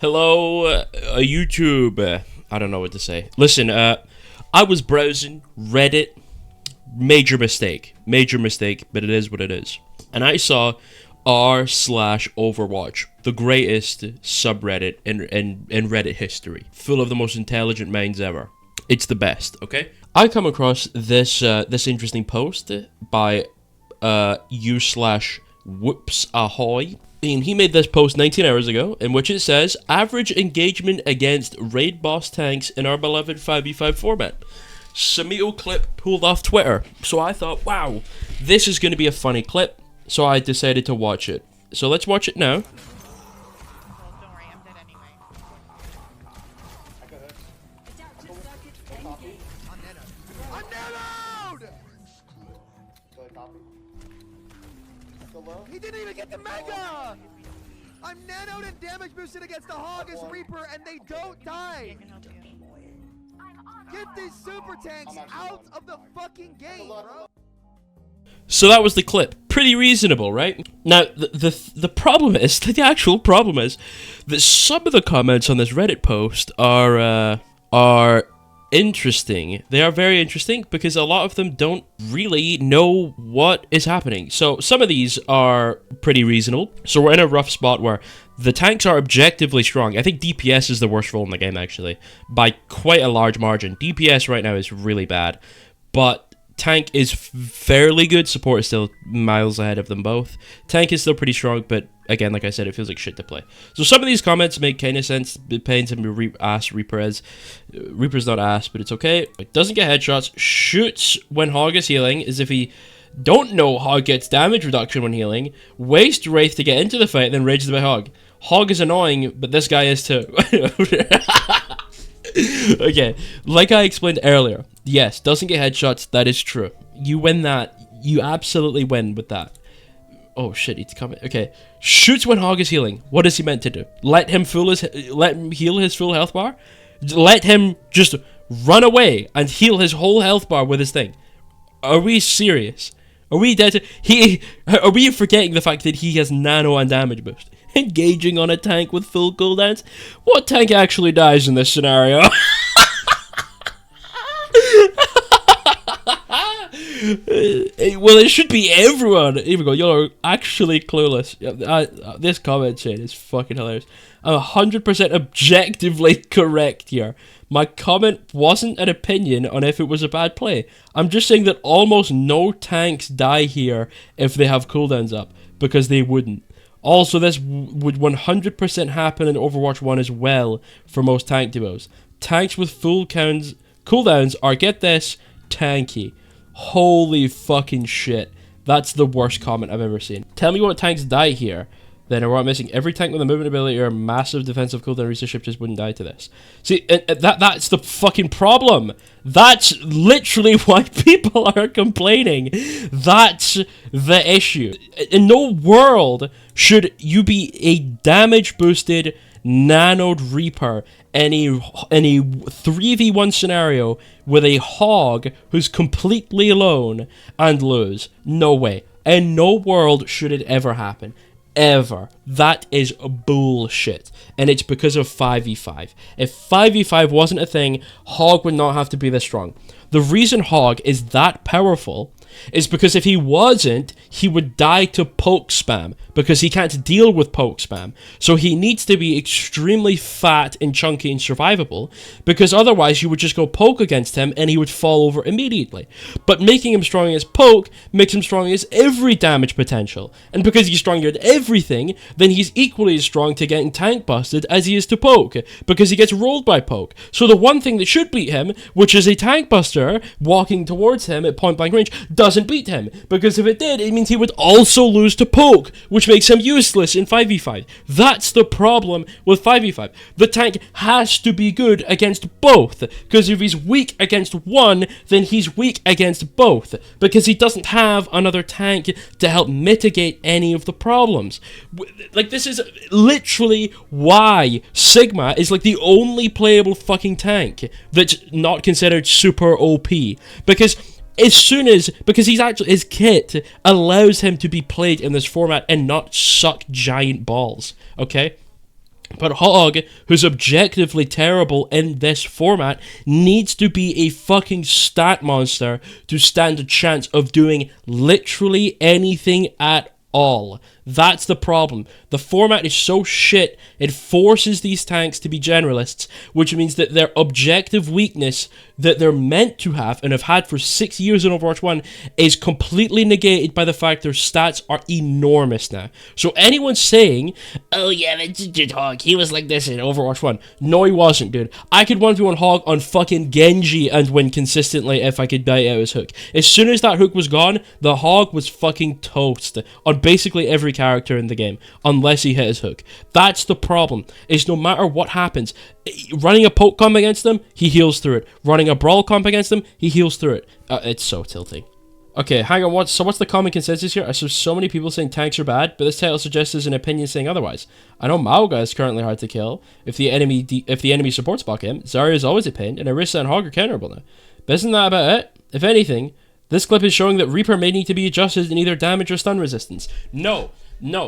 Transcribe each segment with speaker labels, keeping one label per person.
Speaker 1: Hello, YouTube. I don't know what to say. Listen, I was browsing Reddit. Major mistake, but it is what it is. And I saw r/Overwatch, the greatest subreddit in Reddit history, full of the most intelligent minds ever. It's the best. Okay. I come across this interesting post by u/Whoops Ahoy. And he made this post 19 hours ago, in which it says, average engagement against raid boss tanks in our beloved 5v5 format. Samito clip pulled off Twitter. So I thought, wow, this is going to be a funny clip. So I decided to watch it. So let's watch it now.
Speaker 2: He didn't even get the mega! I'm nanoed and damage boosted against the Hog as Reaper and they don't die! Get these super tanks out of the fucking game, bro!
Speaker 1: So that was the clip. Pretty reasonable, right? Now, the problem is, the actual problem is, that some of the comments on this Reddit post are interesting. They are very interesting because a lot of them don't really know what is happening. So some of these are pretty reasonable. So we're in a rough spot where the tanks are objectively strong. I think DPS is the worst role in the game, actually, by quite a large margin. DPS right now is really bad, but tank is fairly good. Support is still miles ahead of them both. Tank is still pretty strong, but again, like I said, it feels like shit to play. So some of these comments make kind of sense. It pains him to ask Reaper as Reaper's not asked, but it's okay. It doesn't get headshots. Shoots when Hog is healing, as if he don't know Hog gets damage reduction when healing. Waste Wraith to get into the fight, then rages about Hog. Hog is annoying, but this guy is too. Okay, like I explained earlier, yes, doesn't get headshots, that is true. You win that. You absolutely win with that. Oh shit, he's coming. Okay. Shoots when Hog is healing. What is he meant to do? Let him heal his full health bar? Let him just run away and heal his whole health bar with his thing. Are we serious? Are we dead to are we forgetting the fact that he has nano and damage boost? Engaging on a tank with full cooldowns? What tank actually dies in this scenario? Well, it should be everyone. Here we go. You're actually clueless. This comment chain is fucking hilarious. I'm 100% objectively correct here. My comment wasn't an opinion on if it was a bad play. I'm just saying that almost no tanks die here if they have cooldowns up, because they wouldn't. Also, this would 100% happen in Overwatch 1 as well for most tank duos. Tanks with full cooldowns are, get this, tanky. Holy fucking shit. That's the worst comment I've ever seen. Tell me what tanks die here, then, or what I'm missing. Every tank with a movement ability or a massive defensive cooldown reset ship just wouldn't die to this. See, that's the fucking problem. That's literally why people are complaining. That's the issue. In no world should you be a damage boosted nanoed Reaper in a 3v1 scenario with a Hog who's completely alone and lose. No way. In no world should it ever happen. Ever. That is bullshit. And it's because of 5v5. If 5v5 wasn't a thing, Hog would not have to be this strong. The reason Hog is that powerful is because if he wasn't, he would die to poke spam, because he can't deal with poke spam. So he needs to be extremely fat and chunky and survivable, because otherwise you would just go poke against him and he would fall over immediately. But making him strong as poke makes him strong as every damage potential, and because he's stronger at everything, then he's equally as strong to getting tank busted as he is to poke, because he gets rolled by poke. So the one thing that should beat him, which is a tank buster walking towards him at point blank range, doesn't beat him, because if it did, it means he would also lose to poke, which makes him useless in 5v5. That's the problem with 5v5. The tank has to be good against both, because if he's weak against one, then he's weak against both, because he doesn't have another tank to help mitigate any of the problems. Like, this is literally why Sigma is like the only playable fucking tank that's not considered super OP, because his kit allows him to be played in this format and not suck giant balls, okay? But Hog, who's objectively terrible in this format, needs to be a fucking stat monster to stand a chance of doing literally anything at all. That's the problem. The format is so shit, it forces these tanks to be generalists, which means that their objective weakness that they're meant to have and have had for 6 years in Overwatch 1 is completely negated by the fact their stats are enormous now. So anyone saying, oh yeah, that's just Hog, he was like this in Overwatch 1. No, he wasn't, dude. I could 1v1 Hog on fucking Genji and win consistently if I could bite out his hook. As soon as that hook was gone, the Hog was fucking toast on basically every character in the game, unless he hit his hook. That's the problem, is no matter what happens, running a poke comp against them, he heals through it. Running a brawl comp against them, he heals through it. It's so tilting. Okay, hang on, what's the common consensus here? I saw so many people saying tanks are bad, but this title suggests there's an opinion saying otherwise. I know Mauga is currently hard to kill. If the enemy supports block him, Zarya is always a pain, and Orisa and Hog are counterable now. But isn't that about it? If anything, this clip is showing that Reaper may need to be adjusted in either damage or stun resistance. No,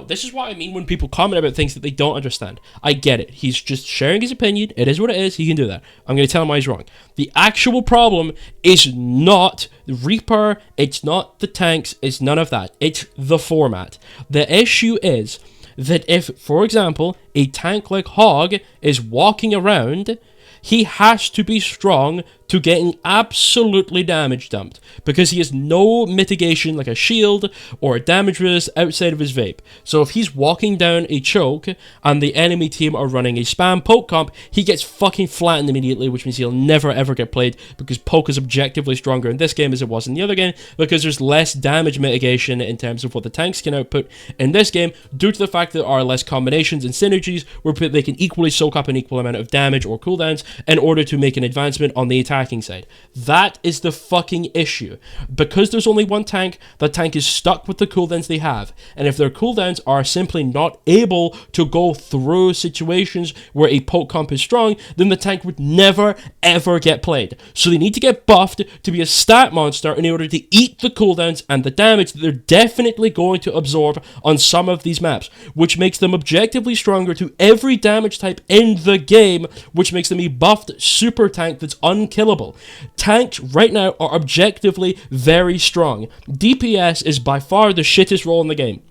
Speaker 1: this is what I mean when people comment about things that they don't understand. I get it. He's just sharing his opinion. It is what it is. He can do that. I'm going to tell him why he's wrong. The actual problem is not the Reaper. It's not the tanks. It's none of that. It's the format. The issue is that if, for example, a tank like Hog is walking around, he has to be strong to getting absolutely damage dumped, because he has no mitigation like a shield or a damage resist outside of his vape. So if he's walking down a choke and the enemy team are running a spam poke comp, he gets fucking flattened immediately, which means he'll never ever get played, because poke is objectively stronger in this game as it was in the other game, because there's less damage mitigation in terms of what the tanks can output in this game, due to the fact that there are less combinations and synergies where they can equally soak up an equal amount of damage or cooldowns in order to make an advancement on the attacking side. That is the fucking issue. Because there's only one tank, the tank is stuck with the cooldowns they have. And if their cooldowns are simply not able to go through situations where a poke comp is strong, then the tank would never ever get played. So they need to get buffed to be a stat monster in order to eat the cooldowns and the damage that they're definitely going to absorb on some of these maps, which makes them objectively stronger to every damage type in the game, which makes them a buffed super tank that's unkillable. Tanks right now are objectively very strong. DPS is by far the shittest role in the game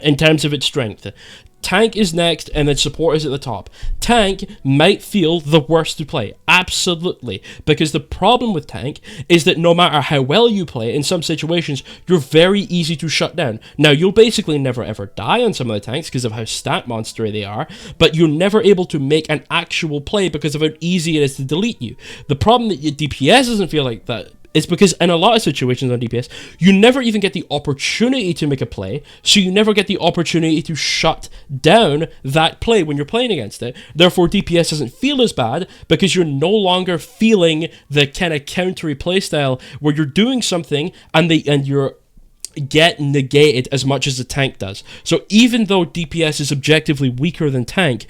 Speaker 1: in terms of its strength. Tank is next, and then support is at the top. Tank might feel the worst to play, absolutely, because the problem with tank is that no matter how well you play, in some situations, you're very easy to shut down. Now, you'll basically never ever die on some of the tanks because of how stat monstery they are, but you're never able to make an actual play because of how easy it is to delete you. The problem that your DPS doesn't feel like that, it's because in a lot of situations on DPS, you never even get the opportunity to make a play, so you never get the opportunity to shut down that play when you're playing against it. Therefore, DPS doesn't feel as bad, because you're no longer feeling the kind of countery playstyle where you're doing something and you're get negated as much as the tank does. So even though DPS is objectively weaker than tank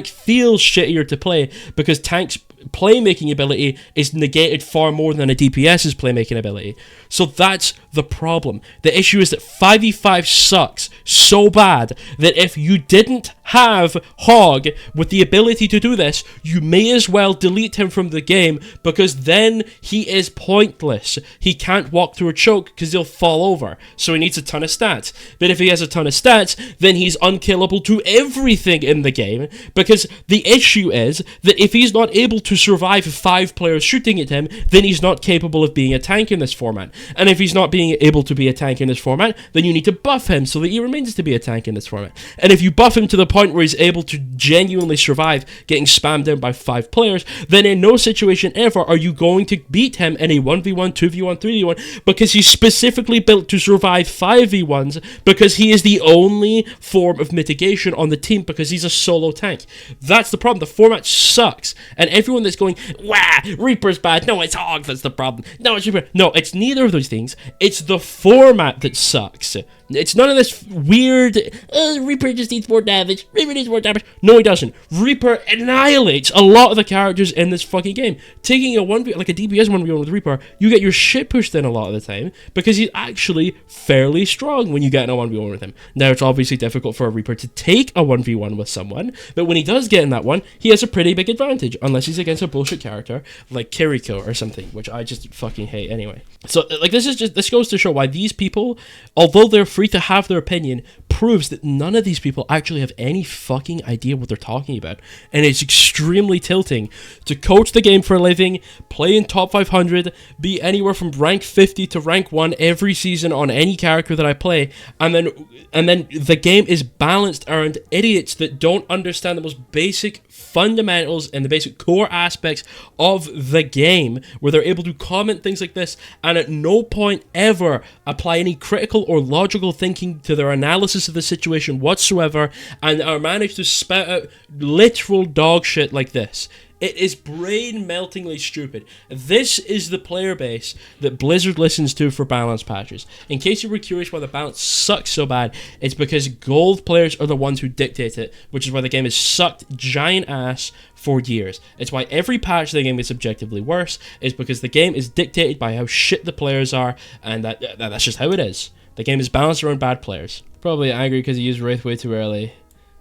Speaker 1: feels shittier to play because tank's playmaking ability is negated far more than a DPS's playmaking ability. So that's the problem. The issue is that 5v5 sucks so bad that if you didn't have Hog with the ability to do this, you may as well delete him from the game, because then he is pointless. He can't walk through a choke because he'll fall over, so he needs a ton of stats. But if he has a ton of stats, then he's unkillable to everything in the game, because the issue is that if he's not able to survive 5 players shooting at him, then he's not capable of being a tank in this format. And if he's not being able to be a tank in this format, then you need to buff him so that he remains to be a tank in this format. And if you buff him to the point where he's able to genuinely survive getting spammed down by 5 players, then in no situation ever are you going to beat him in a 1v1, 2v1, 3v1, because he's specifically built to survive 5v1s, because he is the only form of mitigation on the team, because he's a solo tank. That's the problem. The format sucks. And everyone that's going, wah, Reaper's bad, no, it's Hog that's the problem, no, it's Reaper. No, it's neither of those things. It's the format that sucks. It's none of this weird, Reaper just needs more damage, Reaper needs more damage. No, he doesn't. Reaper annihilates a lot of the characters in this fucking game. Taking a 1v, like a DPS 1v1 with Reaper, you get your shit pushed in a lot of the time, because he's actually fairly strong when you get in a 1v1 with him. Now, it's obviously difficult for a Reaper to take a 1v1 with someone, but when he does get in that one, he has a pretty big advantage, unless he's against a bullshit character like Kiriko or something, which I just fucking hate anyway. So, like, this goes to show why these people, although they're free to have their opinion, proves that none of these people actually have any fucking idea what they're talking about. And it's extremely tilting to coach the game for a living, play in top 500, be anywhere from rank 50 to rank 1 every season on any character that I play, and then the game is balanced around idiots that don't understand the most basic fundamentals and the basic core aspects of the game, where they're able to comment things like this and at no point ever apply any critical or logical thinking to their analysis of the situation whatsoever, and are managed to spout out literal dog shit like this. It is brain-meltingly stupid. This is the player base that Blizzard listens to for balance patches. In case you were curious why the balance sucks so bad, it's because gold players are the ones who dictate it, which is why the game has sucked giant ass for years. It's why every patch of the game is objectively worse, is because the game is dictated by how shit the players are, and that's just how it is. The game is balanced around bad players. Probably angry because he used Wraith way too early.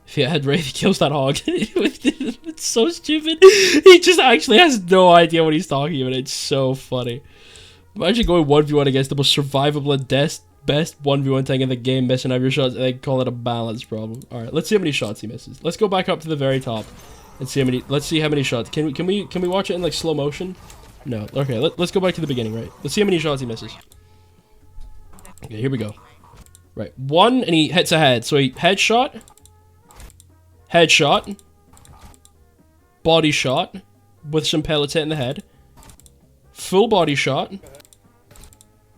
Speaker 1: If he had Wraith, he kills that hog. It's so stupid. He just actually has no idea what he's talking about. It's so funny. Imagine going 1v1 against the most survivable and best 1v1 thing in the game, missing every shot, and they call it a balance problem. Alright, let's see how many shots he misses. Let's go back up to the very top and see how many. Let's see how many shots. Can we watch it in like slow motion? No. Okay, let's go back to the beginning, right? Let's see how many shots he misses. Okay, here we go. Right, 1, and he hits a head. So he headshot. Headshot, body shot with some pellets hitting the head, full body shot,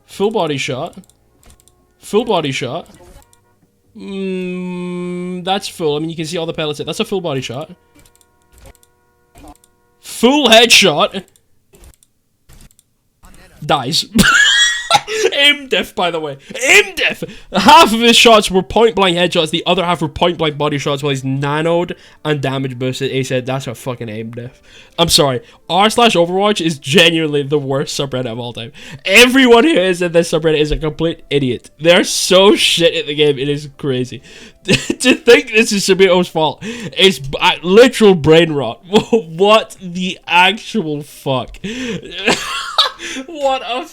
Speaker 1: full body shot, full body shot. That's full. I mean, you can see all the pellets hit. That's a full body shot. Full headshot. Dies. Aim diff, by the way. Aim diff! Half of his shots were point-blank headshots, the other half were point-blank body shots while he's nanoed and damage boosted. He said, that's a fucking aim diff. I'm sorry. r/Overwatch is genuinely the worst subreddit of all time. Everyone who is in this subreddit is a complete idiot. They're so shit at the game, it is crazy. To think this is Sumito's fault is literal brain rot. What the actual fuck? What a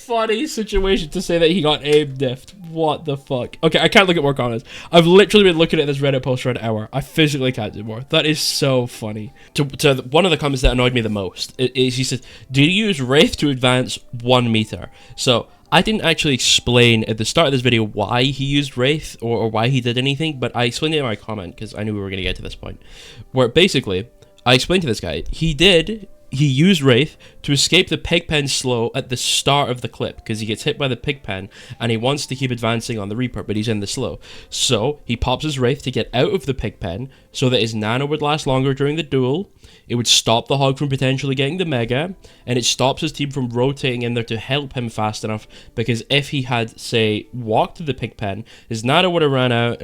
Speaker 1: funny situation to say that he got aim diffed. What the fuck? Okay, I can't look at more comments. I've literally been looking at this Reddit post for an hour. I physically can't do more. That is so funny. To one of the comments that annoyed me the most is he said, "Do you use Wraith to advance 1 meter?" So I didn't actually explain at the start of this video why he used Wraith or why he did anything, but I explained it in my comment because I knew we were going to get to this point, where basically I explained to this guy he used Wraith to escape the pigpen slow at the start of the clip, because he gets hit by the pigpen and he wants to keep advancing on the Reaper, but he's in the slow. So he pops his Wraith to get out of the pigpen so that his nano would last longer during the duel. It would stop the hog from potentially getting the mega, and it stops his team from rotating in there to help him fast enough, because if he had, say, walked to the pigpen, his nano would have ran out.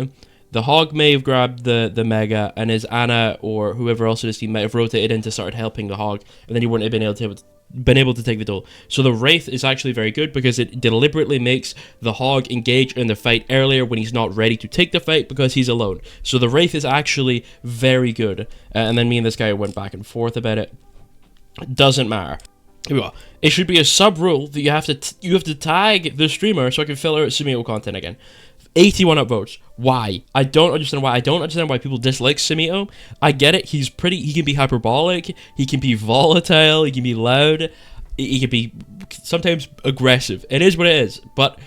Speaker 1: The hog may have grabbed the mega, and his Ana or whoever else in his team might have rotated in to start helping the hog, and then he wouldn't have been able to take the duel. So the Wraith is actually very good because it deliberately makes the hog engage in the fight earlier when he's not ready to take the fight because he's alone. So the Wraith is actually very good. And then me and this guy went back and forth about it. Doesn't matter. Here we go. It should be a sub rule that you have to tag the streamer so I can fill out Sumito content again. 81 upvotes. Why? I don't understand why. I don't understand why people dislike Sumito. I get it. He can be hyperbolic. He can be volatile. He can be loud. He can be sometimes aggressive. It is what it is. But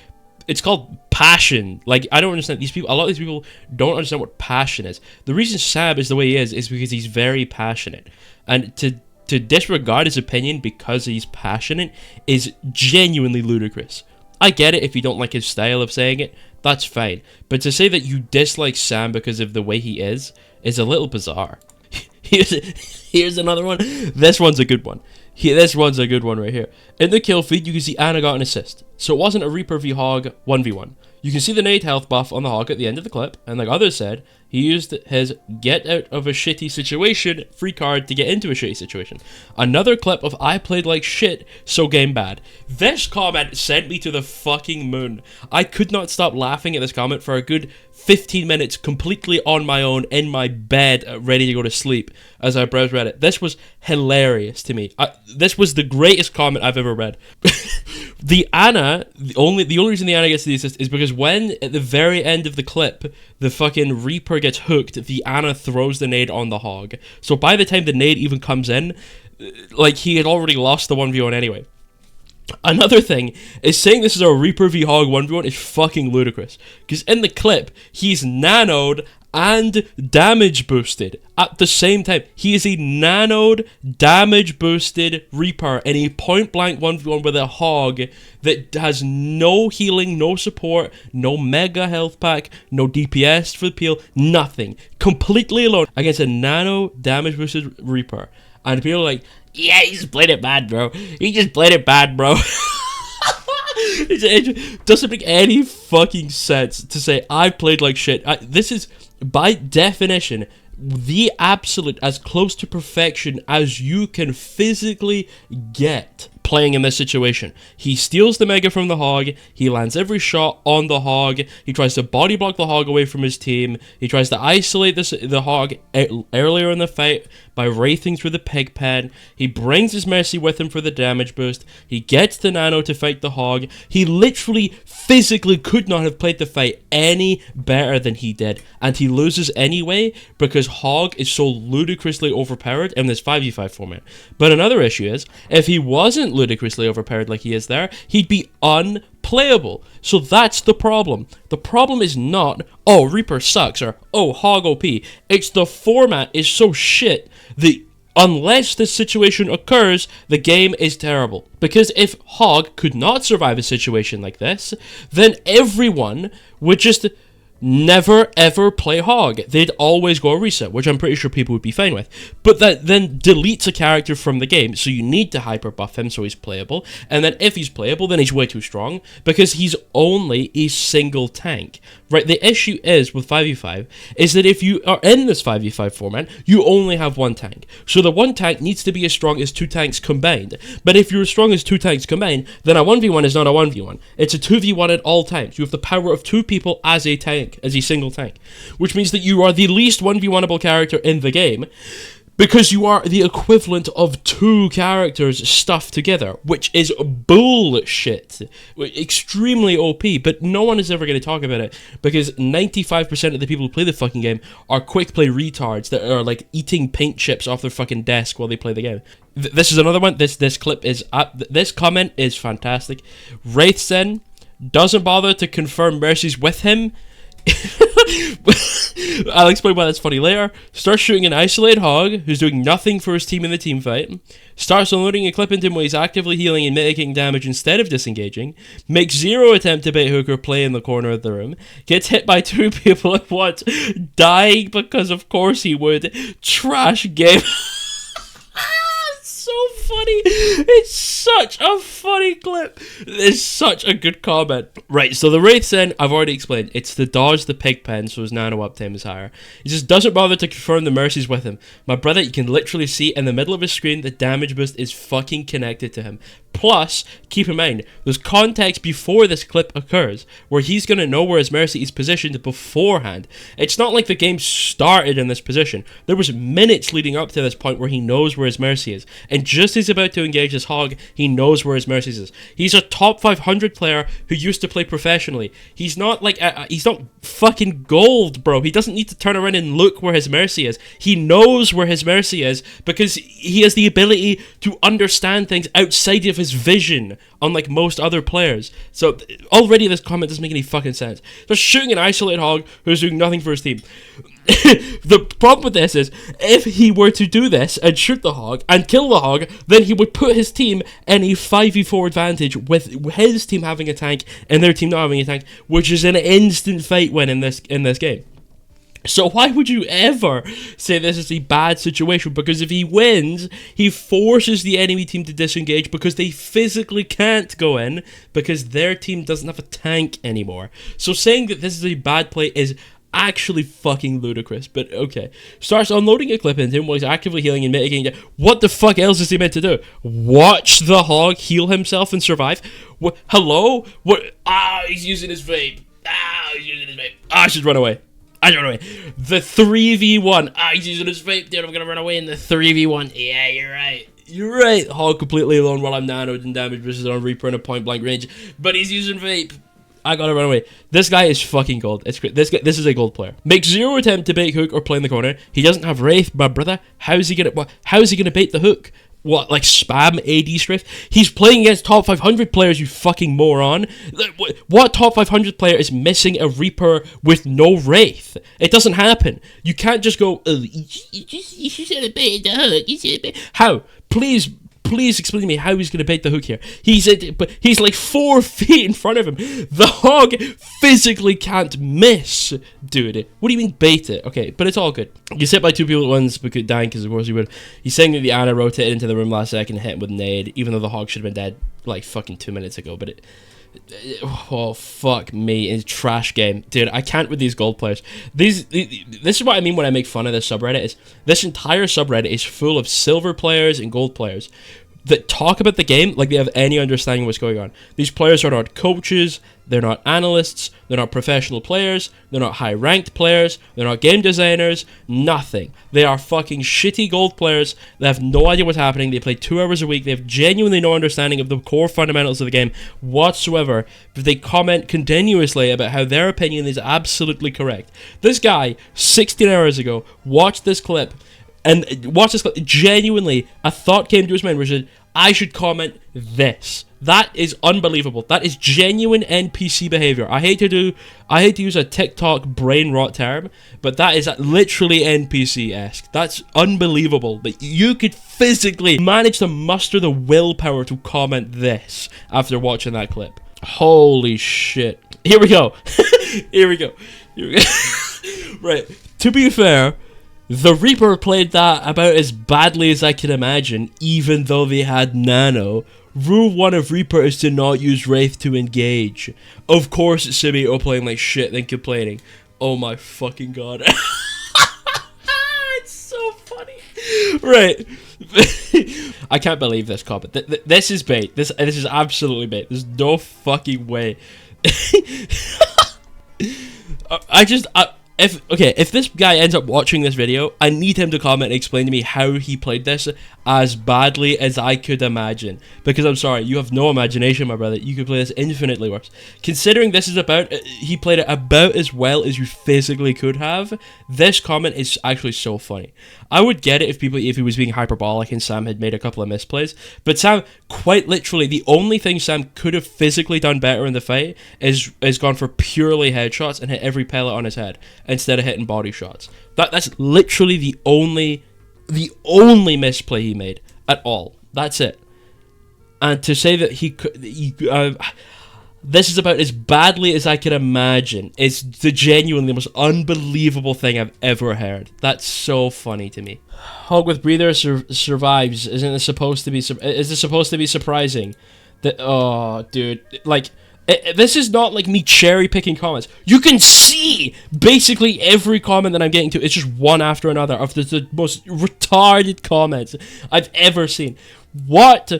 Speaker 1: it's called passion. Like, I don't understand these people. A lot of these people don't understand what passion is. The reason Sab is the way he is because he's very passionate. And to disregard his opinion because he's passionate is genuinely ludicrous. I get it if you don't like his style of saying it. That's fine. But to say that you dislike Sam because of the way he is a little bizarre. Here's another one. This one's a good one. This one's a good one right here. In the kill feed, you can see Ana got an assist. So it wasn't a Reaper v Hog 1v1. You can see the nade health buff on the Hog at the end of the clip, and like others said, he used his get out of a shitty situation free card to get into a shitty situation. Another clip of I played like shit, so game bad. This comment sent me to the fucking moon. I could not stop laughing at this comment for a good 15 minutes completely on my own in my bed ready to go to sleep as I browsed Reddit. This was hilarious to me. This was the greatest comment I've ever read. The only reason the Ana gets to the assist is because when at the very end of the clip the fucking Reaper gets hooked, the Ana throws the nade on the Hog. So by the time the nade even comes in, like he had already lost the 1v1 anyway. Another thing is saying this is a Reaper v Hog 1v1 is fucking ludicrous. Because in the clip, he's nanoed and damage boosted at the same time. He is a nanoed, damage boosted Reaper in a point blank 1v1 with a Hog that has no healing, no support, no mega health pack, no DPS for the peel, nothing. Completely alone against a nano damage boosted Reaper. And people are like, yeah, he just played it bad, bro. He just played it bad, bro. It doesn't make any fucking sense to say I played like shit. This is, by definition, the absolute, as close to perfection as you can physically get playing in this situation. He steals the Mega from the Hog, he lands every shot on the Hog, he tries to body block the Hog away from his team, he tries to isolate the Hog earlier in the fight by wraithing through the pig pen, he brings his Mercy with him for the damage boost, he gets the Nano to fight the Hog, he literally physically could not have played the fight any better than he did, and he loses anyway because Hog is so ludicrously overpowered in this 5v5 format. But another issue is, if he wasn't ludicrously overpowered like he is there, he'd be unplayable. So that's the problem. The problem is not, oh, Reaper sucks, or oh, Hog OP. It's the format is so shit that unless this situation occurs, the game is terrible. Because if Hog could not survive a situation like this, then everyone would just never ever play Hog. They'd always go a reset, which I'm pretty sure people would be fine with. But that then deletes a character from the game, so you need to hyper buff him so he's playable. And then if he's playable, then he's way too strong because he's only a single tank. Right, the issue is with 5v5 is that if you are in this 5v5 format, you only have one tank. So the one tank needs to be as strong as two tanks combined. But if you're as strong as two tanks combined, then a 1v1 is not a 1v1. It's a 2v1 at all times. You have the power of two people as a tank, as a single tank. Which means that you are the least 1v1able character in the game, because you are the equivalent of two characters stuffed together, which is bullshit. Extremely OP, but no one is ever going to talk about it, because 95% of the people who play the fucking game are quick play retards that are like eating paint chips off their fucking desk while they play the game. This is another one. This clip is, this comment is fantastic. Wraithsen doesn't bother to confirm Mercy's with him. I'll explain why that's funny later. Starts shooting an isolated Hog who's doing nothing for his team in the team fight. Starts unloading a clip into him while he's actively healing and mitigating damage instead of disengaging. Makes zero attempt to bait hook or play in the corner of the room. Gets hit by two people at once, dying because of course he would. Trash game. So funny. It's such a funny clip. It's such a good comment. Right, so the Wraithsen, I've already explained. It's to dodge the pig pen so his nano uptime is higher. He just doesn't bother to confirm the Mercies with him. My brother, you can literally see in the middle of his screen the damage boost is fucking connected to him. Plus, keep in mind, there's context before this clip occurs, where he's going to know where his Mercy is positioned beforehand. It's not like the game started in this position. There was minutes leading up to this point where he knows where his Mercy is. And just as he's about to engage his Hog, he knows where his Mercy is. He's a top 500 player who used to play professionally. He's not like, he's not fucking gold, bro. He doesn't need to turn around and look where his Mercy is. He knows where his Mercy is because he has the ability to understand things outside of his vision, unlike most other players. So already this comment doesn't make any fucking sense. Just shooting an isolated Hog who's doing nothing for his team. The problem with this is, if he were to do this and shoot the Hog and kill the Hog, then he would put his team in a 5v4 advantage with his team having a tank and their team not having a tank, which is an instant fight win in this game. So why would you ever say this is a bad situation? Because if he wins, he forces the enemy team to disengage because they physically can't go in because their team doesn't have a tank anymore. So saying that this is a bad play is actually fucking ludicrous, but okay. Starts unloading a clip into him while he's actively healing and mitigating it. What the fuck else is he meant to do? Watch the hog heal himself and survive? What? Hello? What? He's using his vape. He's using his vape. I should run away. I don't know. The 3v1. He's using his vape, dude. I'm gonna run away in the 3v1. Yeah, you're right. You're right. Hog completely alone while I'm nanoed and damage versus on Reaper in a point blank range. But he's using vape. I gotta run away. This guy is fucking gold. It's great. This is a gold player. Makes zero attempt to bait hook or play in the corner. He doesn't have Wraith, my brother. How's he gonna bait the hook? What, like spam AD strafe? He's playing against top 500 players, you fucking moron. What top 500 player is missing a Reaper with no Wraith? It doesn't happen. You can't just go, you should have baited the hook. How? Please explain to me how he's going to bait the hook here. He's like 4 feet in front of him. The hog physically can't miss, dude. What do you mean bait it? Okay, but it's all good. You sit by 2 people at once, dying because of course you would. He's saying that the Ana rotated into the room last second and hit him with a nade, even though the hog should have been dead like fucking 2 minutes ago. But oh fuck me, it's a trash game, dude. I can't with these gold players. This is what I mean when I make fun of this subreddit. Is this entire subreddit is full of silver players and gold players that talk about the game like they have any understanding of what's going on. These players are not coaches, they're not analysts, they're not professional players, they're not high-ranked players, they're not game designers, nothing. They are fucking shitty gold players. They have no idea what's happening. They play 2 hours a week. They have genuinely no understanding of the core fundamentals of the game whatsoever, but they comment continuously about how their opinion is absolutely correct. This guy, 16 hours ago, watched this clip, and watch this clip. Genuinely, a thought came to his mind which said, I should comment this. That is unbelievable. That is genuine NPC behavior. I hate to use a TikTok brain rot term, but that is literally NPC-esque. That's unbelievable that you could physically manage to muster the willpower to comment this after watching that clip. Holy shit. Here we go. Here we go. Right. To be fair, the Reaper played that about as badly as I can imagine, even though they had Nano. Rule 1 of Reaper is to not use Wraith to engage. Of course it's Simio playing like shit then complaining. Oh my fucking god. It's so funny. Right. I can't believe this comment. This is bait. This is absolutely bait. There's no fucking way. If this guy ends up watching this video, I need him to comment and explain to me how he played this as badly as I could imagine. Because I'm sorry, you have no imagination, my brother. You could play this infinitely worse. Considering this is he played it about as well as you physically could have, this comment is actually so funny. I would get it if he was being hyperbolic and Sam had made a couple of misplays, but Sam, quite literally, the only thing Sam could have physically done better in the fight is gone for purely headshots and hit every pellet on his head instead of hitting body shots. That's literally the only misplay he made at all. That's it. And to say that this is about as badly as I can imagine is genuinely the most unbelievable thing I've ever heard. That's so funny to me. Hog with breather survives. Is this supposed to be surprising? Oh, dude, like. This is not like me cherry picking comments. You can see basically every comment that I'm getting to. It's just one after another of the most retarded comments I've ever seen. What?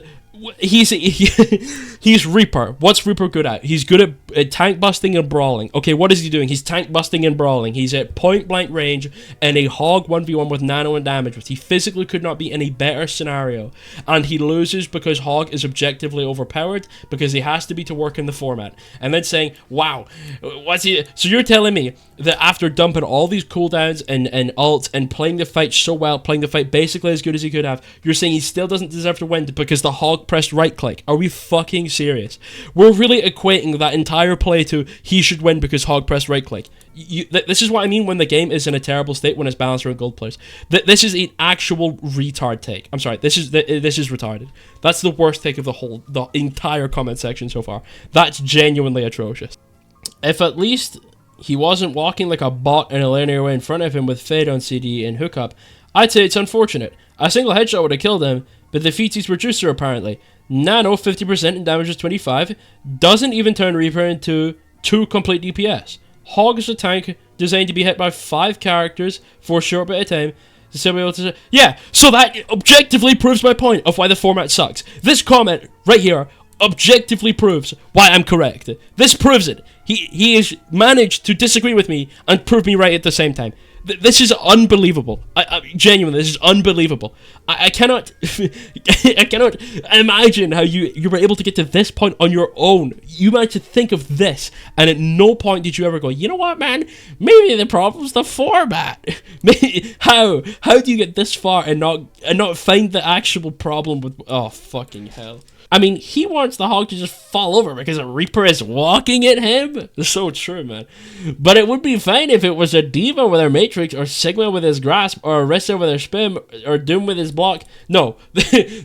Speaker 1: He's Reaper. What's Reaper good at? He's good at tank busting and brawling. Okay, what is he doing? He's tank busting and brawling. He's at point blank range and a hog 1v1 with nano and damage. He physically could not be in a better scenario. And he loses because hog is objectively overpowered because he has to be to work in the format. And then saying, wow, what's he? So you're telling me that after dumping all these cooldowns and ults and playing the fight so well, playing the fight basically as good as he could have, you're saying he still doesn't deserve to win because the hog pressed right click? Are we fucking serious? We're really equating that entire play to he should win because hog pressed right click. This is what I mean when the game is in a terrible state when it's balanced around gold players. This is an actual retard take. I'm sorry, this is retarded. That's the worst take of the entire comment section so far. That's genuinely atrocious. If at least he wasn't walking like a bot in a linear way in front of him with Fade on CD and hookup, I'd say it's unfortunate. A single headshot would have killed him, but the featies were juicer apparently. Nano, 50% and damage is 25, doesn't even turn Reaper into 2 complete DPS. Hog is a tank designed to be hit by 5 characters for a short bit of time. To still be able to say, yeah, so that objectively proves my point of why the format sucks. This comment right here objectively proves why I'm correct. This proves it. He has managed to disagree with me and prove me right at the same time. This is unbelievable. I genuinely, this is unbelievable. I cannot, I cannot imagine how you were able to get to this point on your own. You managed to think of this, and at no point did you ever go, you know what, man? Maybe the problem's the format. How do you get this far and not find the actual problem with? Oh fucking hell. I mean, he wants the Hog to just fall over because a Reaper is walking at him. It's so true, man. But it would be fine if it was a D.Va with her Matrix, or Sigma with his Grasp, or Orisa with her Spin, or Doom with his Block. No.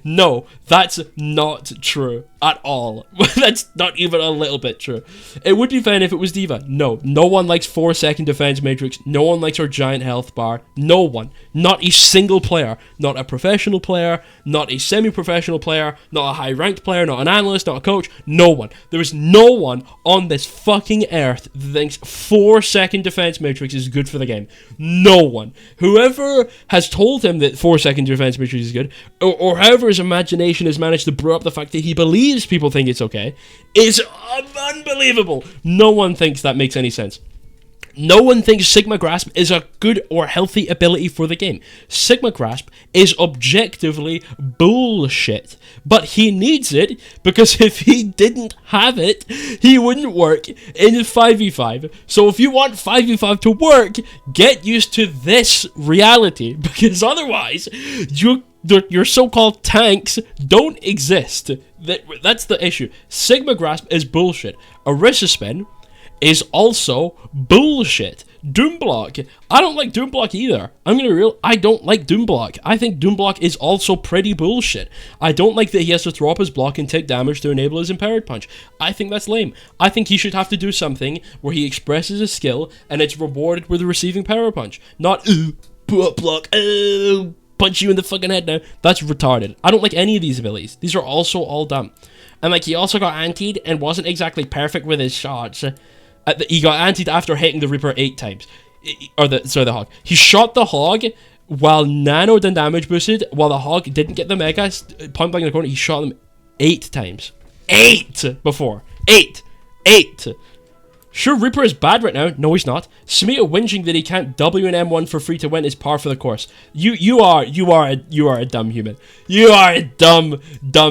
Speaker 1: No, that's not true at all. That's not even a little bit true. It would be fine if it was D.Va. No one likes 4-second defense Matrix. No one likes her giant health bar. No one. Not a single player. Not a professional player. Not a semi-professional player. Not a high-ranked player, not an analyst, not a coach, no one. There is no one on this fucking earth that thinks 4-second defense matrix is good for the game. No one. Whoever has told him that 4-second defense matrix is good, or whoever his imagination has managed to brew up the fact that he believes people think it's okay, is unbelievable. No one thinks that makes any sense. No one thinks Sigma Grasp is a good or healthy ability for the game. Sigma Grasp is objectively bullshit, but he needs it because if he didn't have it, he wouldn't work in 5v5. So if you want 5v5 to work, get used to this reality, because otherwise, your so-called tanks don't exist. That's the issue. Sigma Grasp is bullshit. Orisa Spin is also bullshit. Doomblock. I don't like Doomblock either. I'm gonna be real. I don't like Doomblock. I think Doomblock is also pretty bullshit. I don't like that he has to throw up his block and take damage to enable his Empowered Punch. I think that's lame. I think he should have to do something where he expresses his skill and it's rewarded with receiving Power Punch. Not, pull up block, punch you in the fucking head now. That's retarded. I don't like any of these abilities. These are also all dumb. And like, he also got antied and wasn't exactly perfect with his shots. He got antied after hitting the Reaper 8 times. The Hog. He shot the Hog while Nano done damage boosted, while the Hog didn't get the Mega point blank in the corner. He shot him 8 times. 8 before. 8. Sure, Reaper is bad right now. No, he's not. Smita whinging that he can't W and M1 for free to win is par for the course. You are a dumb human. You are a dumb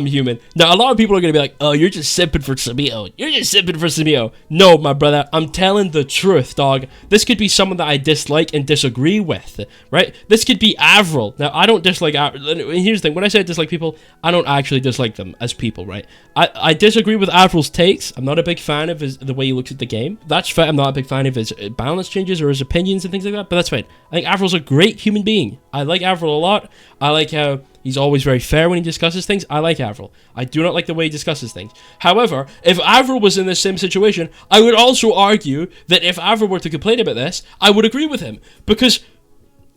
Speaker 1: human. Now, a lot of people are gonna be like, oh, you're just simping for Smita. You're just simping for Smita. No, my brother, I'm telling the truth, dog. This could be someone that I dislike and disagree with, right? This could be Avril. Now, I don't dislike Avril. Here's the thing. When I say I dislike people, I don't actually dislike them as people, right? I disagree with Avril's takes. I'm not a big fan of the way he looks at the game. That's fine. I'm not a big fan of his balance changes or his opinions and things like that, but that's fine. I think Avril's a great human being. I like Avril a lot. I like how he's always very fair when he discusses things. I like Avril. I do not like the way he discusses things. However, if Avril was in the same situation, I would also argue that if Avril were to complain about this, I would agree with him, because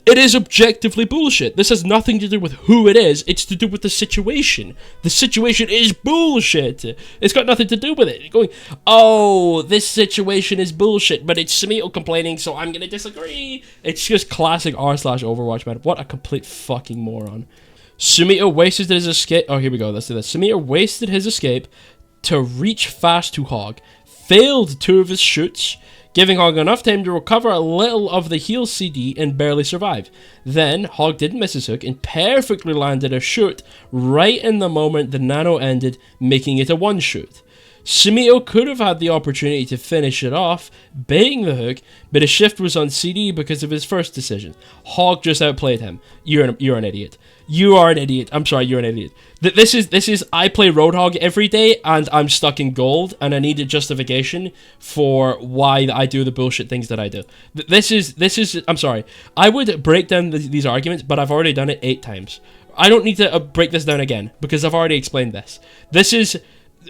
Speaker 1: it is objectively bullshit. This has nothing to do with who it is. It's to do with the situation. The situation is bullshit. It's got nothing to do with it. Going, oh, this situation is bullshit, but it's Smito complaining, so I'm gonna disagree. It's just classic r/Overwatch, man. What a complete fucking moron. Smito wasted his escape. Oh, here we go. Let's do this. Smito wasted his escape to reach fast to Hog. Failed 2 of his shoots, giving Hog enough time to recover a little of the heal CD and barely survive. Then, Hog didn't miss his hook and perfectly landed a shoot right in the moment the Nano ended, making it a 1-shoot. Smito could have had the opportunity to finish it off, baiting the hook, but his shift was on CD because of his first decision. Hog just outplayed him. You're an idiot. You are an idiot. I'm sorry, you're an idiot. This is I play Roadhog every day and I'm stuck in gold and I need a justification for why I do the bullshit things that I do. This is I'm sorry. I would break down these arguments, but I've already done it 8 times. I don't need to break this down again because I've already explained this.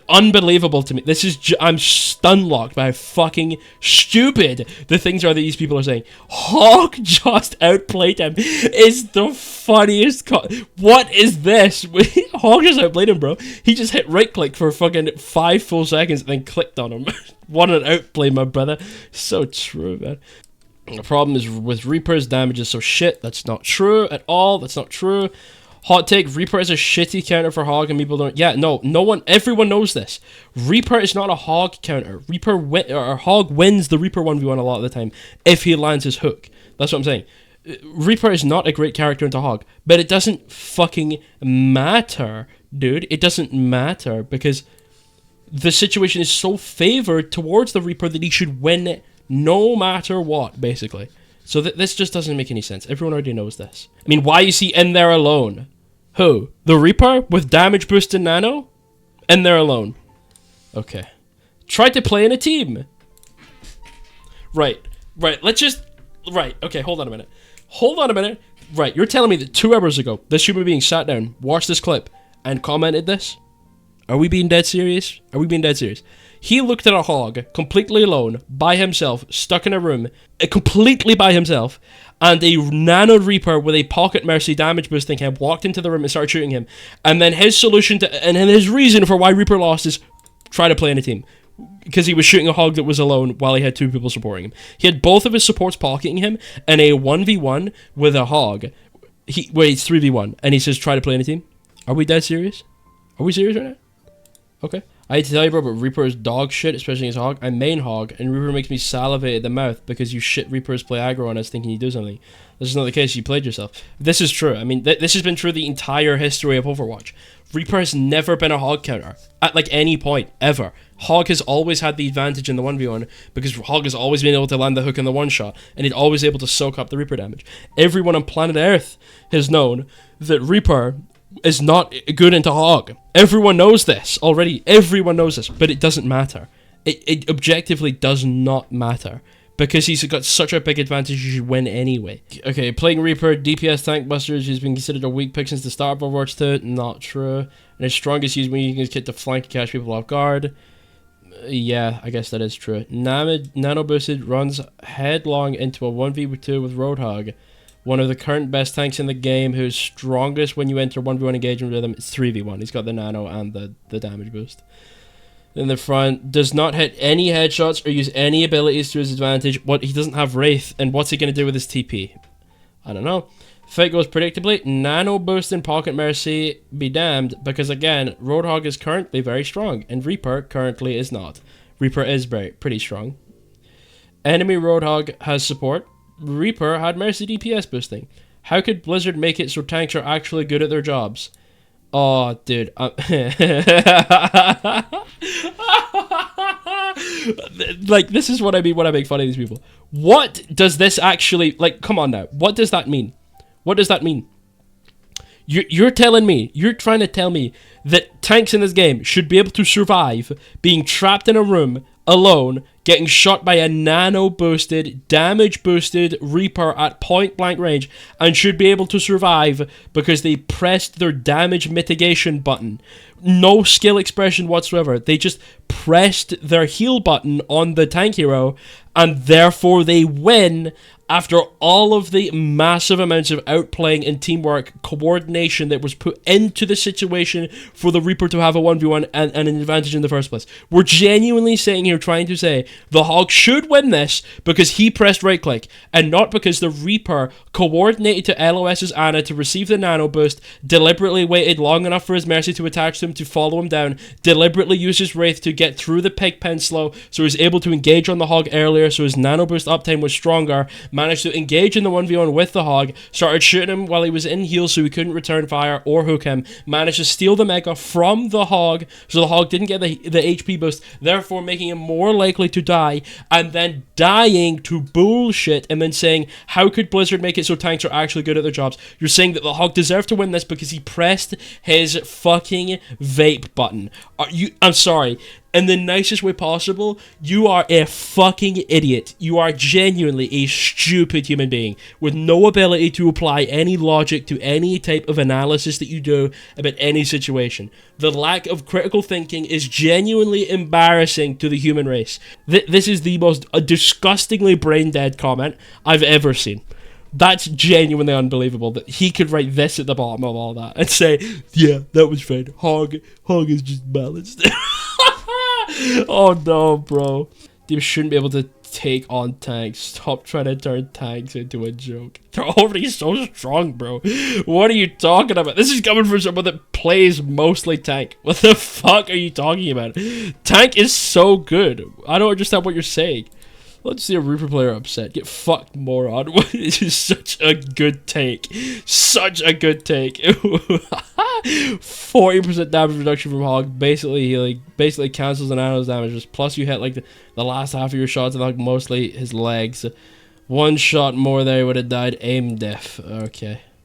Speaker 1: unbelievable to me. This is I'm stun-locked by how fucking stupid the things are that these people are saying. Hog just outplayed him is the funniest. What is this? Hog just outplayed him, bro. He just hit right click for fucking 5 full seconds and then clicked on him. What an outplay, my brother. So true, man. The problem is with Reaper's damage is so shit. That's not true at all. That's not true. Hot take, Reaper is a shitty counter for Hog and people don't... Yeah, no one... Everyone knows this. Reaper is not a Hog counter. Hog wins the Reaper 1v1 a lot of the time if he lands his hook. That's what I'm saying. Reaper is not a great character into Hog, but it doesn't fucking matter, dude. It doesn't matter because the situation is so favored towards the Reaper that he should win no matter what, basically. So this just doesn't make any sense. Everyone already knows this. I mean, why is he in there alone? Who? The Reaper with damage boost and nano? In there alone. Okay. Try to play in a team. Right. Let's just... Right. Okay, hold on a minute. Right, you're telling me that 2 hours ago, this human being sat down, watched this clip, and commented this? Are we being dead serious? He looked at a Hog, completely alone, by himself, stuck in a room, completely by himself, and a Nano Reaper with a Pocket Mercy damage boosting him walked into the room and started shooting him. And then his solution to, and his reason for why Reaper lost is try to play in a team. Because he was shooting a Hog that was alone while he had 2 people supporting him. He had both of his supports pocketing him in a 1v1 with a Hog. It's 3v1, and he says try to play in a team. Are we dead serious? Are we serious right now? Okay. I hate to tell you, bro, but Reaper is dog shit, especially against Hog. I main Hog, and Reaper makes me salivate at the mouth because you shit Reapers play aggro on us thinking you do something. This is not the case, you played yourself. This is true. I mean, this has been true the entire history of Overwatch. Reaper has never been a Hog counter, at like any point, ever. Hog has always had the advantage in the 1v1 because Hog has always been able to land the hook in the one-shot, and he's always able to soak up the Reaper damage. Everyone on planet Earth has known that Reaper is not good into Hog. Everyone knows this already. Everyone knows this, but it doesn't matter. It objectively does not matter. Because he's got such a big advantage, you should win anyway. Okay, playing Reaper, DPS tank busters, he's been considered a weak pick since the start of Overwatch 2. Not true. And his strongest use when using his kit to flank and catch people off guard. Yeah, I guess that is true. Nano boosted runs headlong into a 1v2 with Roadhog. One of the current best tanks in the game, who's strongest when you enter 1v1 engagement with him. It's 3v1. He's got the nano and the damage boost. In the front, does not hit any headshots or use any abilities to his advantage. He doesn't have Wraith, and what's he going to do with his TP? I don't know. Fight goes predictably. Nano boost and Pocket Mercy be damned, because again, Roadhog is currently very strong, and Reaper currently is not. Reaper is pretty strong. Enemy Roadhog has support. Reaper had Mercy DPS boosting. How could Blizzard make it so tanks are actually good at their jobs? Oh, dude. Like, this is what I mean when I make fun of these people. What does this actually... Like, come on now. What does that mean? What does that mean? You're telling me... You're trying to tell me that tanks in this game should be able to survive being trapped in a room alone, getting shot by a nano-boosted, damage-boosted Reaper at point-blank range, and should be able to survive because they pressed their damage mitigation button. No skill expression whatsoever. They just pressed their heal button on the tank hero, and therefore they win after all of the massive amounts of outplaying and teamwork, coordination that was put into the situation for the Reaper to have a 1v1 and an advantage in the first place. We're genuinely sitting here trying to say the Hog should win this because he pressed right click, and not because the Reaper coordinated to LOS's Ana to receive the nano boost, deliberately waited long enough for his Mercy to attach to him to follow him down, deliberately used his Wraith to get through the pig pen slow so he was able to engage on the Hog earlier so his nano boost uptime was stronger, managed to engage in the 1v1 with the Hog, started shooting him while he was in heal so he couldn't return fire or hook him, managed to steal the Mega from the Hog so the Hog didn't get the HP boost, therefore making him more likely to die, and then dying to bullshit and then saying, how could Blizzard make it so tanks are actually good at their jobs? You're saying that the Hog deserved to win this because he pressed his fucking vape button. I'm sorry. in the nicest way possible, you are a fucking idiot. You are genuinely a stupid human being with no ability to apply any logic to any type of analysis that you do about any situation. The lack of critical thinking is genuinely embarrassing to the human race. This is the most disgustingly brain-dead comment I've ever seen. That's genuinely unbelievable that he could write this at the bottom of all that and say, yeah, that was fine. Hog is just balanced. Oh no, bro. They shouldn't be able to take on tanks. Stop trying to turn tanks into a joke. They're already so strong, bro. What are you talking about? This is coming from someone that plays mostly tank. What the fuck are you talking about? Tank is so good. I don't understand what you're saying. Let's see a Reaper player upset. Get fucked, moron. This is such a good take. Such a good take. 40% damage reduction from Hog. Basically healing. Basically cancels an arrow's damages. Plus you hit like the last half of your shots and like mostly his legs. One shot more there, he would have died. Aim death. Okay.